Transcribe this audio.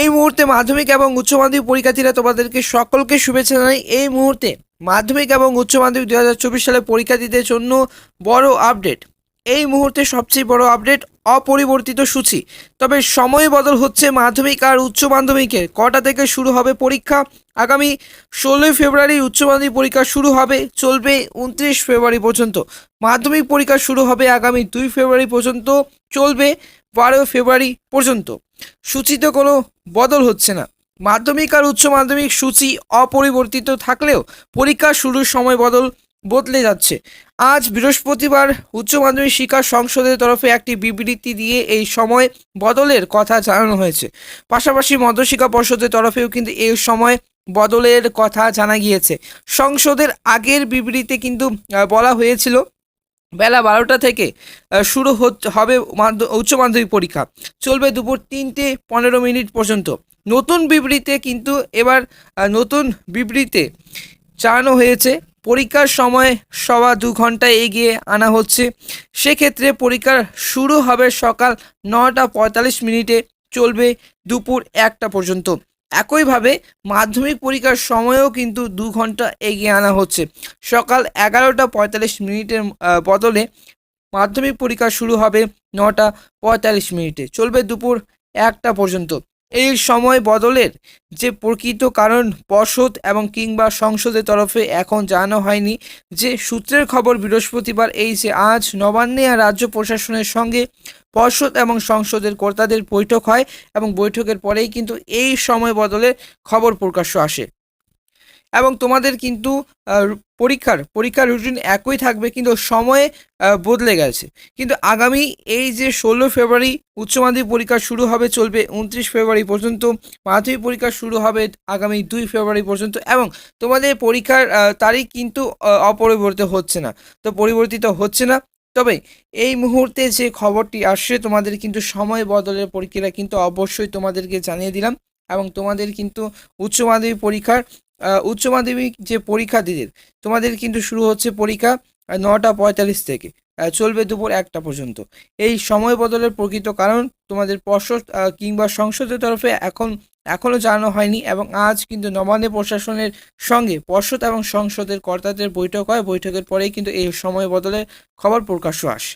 এই মুহূর্তে মাধ্যমিক এবং উচ্চ মাধ্যমিক পরীক্ষার্থীরা তোমাদেরকে সকলকে শুভেচ্ছা জানাই। এই মুহূর্তে মাধ্যমিক এবং উচ্চ মাধ্যমিক 2024 সালে পরীক্ষার্থীদের জন্য বড় আপডেট। এই মুহূর্তে সবচেয়ে বড় আপডেট, অপরিবর্তিত সূচি। তবে সময় বদল হচ্ছে মাধ্যমিক আর উচ্চ মাধ্যমিকের। কটা থেকে শুরু হবে পরীক্ষা? আগামী 16 ফেব্রুয়ারি উচ্চ মাধ্যমিক পরীক্ষা শুরু হবে, চলবে 29 ফেব্রুয়ারি পর্যন্ত। মাধ্যমিক পরীক্ষা শুরু হবে আগামী 2 ফেব্রুয়ারি পর্যন্ত, চলবে 12 ফেব্রুয়ারি পর্যন্ত। সূচিতে কোনো বদল হচ্ছে না। মাধ্যমিক আর উচ্চ মাধ্যমিক সূচি অপরিবর্তিত থাকলেও পরীক্ষা শুরুর সময় বদলে যাচ্ছে। আজ বৃহস্পতিবার উচ্চ মাধ্যমিক শিক্ষা সংসদের তরফে একটি বিবৃতি দিয়ে এই সময় বদলের কথা জানানো হয়েছে। পাশাপাশি মধ্যশিক্ষা পর্ষদের তরফেও কিন্তু এই সময় বদলের কথা জানা গিয়েছে। সংসদের আগের বিবৃতিতে কিন্তু বলা হয়েছিল বেলা 12টা থেকে শুরু হবে উচ্চ মাধ্যমিক পরীক্ষা, চলবে দুপুর 3:15 পর্যন্ত। নতুন বিবৃতিতে কিন্তু এবার নতুন বিবৃতিতে জানানো হয়েছে পরীক্ষার সময় 2.25 ঘন্টা এগিয়ে আনা হচ্ছে। সেক্ষেত্রে পরীক্ষা শুরু হবে সকাল 9:45, চলবে দুপুর 1টা পর্যন্ত। একইভাবে মাধ্যমিক পরীক্ষার সময়ও কিন্তু 2 ঘন্টা এগিয়ে আনা হচ্ছে। সকাল 11:45 বদলে মাধ্যমিক পরীক্ষা শুরু হবে 9:45, চলবে দুপুর 1টা পর্যন্ত। এই সময় বদলের যে প্রকৃত কারণ পর্ষদ এবং কিংবা সংসদের তরফে এখন জানানো হয়নি। যে সূত্রের খবর বৃহস্পতিবার এই যে আজ নবান্নে আর রাজ্য প্রশাসনের সঙ্গে পর্ষদ এবং সংসদের কর্তাদের বৈঠক হয় এবং বৈঠকের পরেই কিন্তু এই সময় বদলের খবর প্রকাশ্য আসে। এবং তোমাদের কিন্তু পরীক্ষার রুটিন একই থাকবে, কিন্তু সময়ে বদলে গেছে। কিন্তু আগামী এই যে 16 ফেব্রুয়ারি উচ্চ মাধ্যমিক পরীক্ষা শুরু হবে, চলবে 29 ফেব্রুয়ারি পর্যন্ত। মাধ্যমিক পরীক্ষা শুরু হবে আগামী 2 ফেব্রুয়ারি পর্যন্ত এবং তোমাদের পরীক্ষার তারিখ কিন্তু পরিবর্তিত হচ্ছে না। তবে এই মুহূর্তে যে খবরটি আসছে, তোমাদের কিন্তু সময় বদলের প্রক্রিয়া কিন্তু অবশ্যই তোমাদেরকে জানিয়ে দিলাম। এবং তোমাদের কিন্তু উচ্চ মাধ্যমিক যে পরীক্ষার্থীদের, তোমাদের কিন্তু শুরু হচ্ছে পরীক্ষা 9:45 থেকে, চলবে দুপুর 1টা পর্যন্ত। এই সময় বদলের প্রকৃত কারণ তোমাদের পর্ষদ কিংবা সংসদের তরফে এখনও জানানো হয়নি এবং আজ কিন্তু নবান্ন প্রশাসনের সঙ্গে পর্ষদ এবং সংসদের কর্তাদের বৈঠক হয়। বৈঠকের পরেই কিন্তু এই সময় বদলের খবর প্রকাশ্য আসে।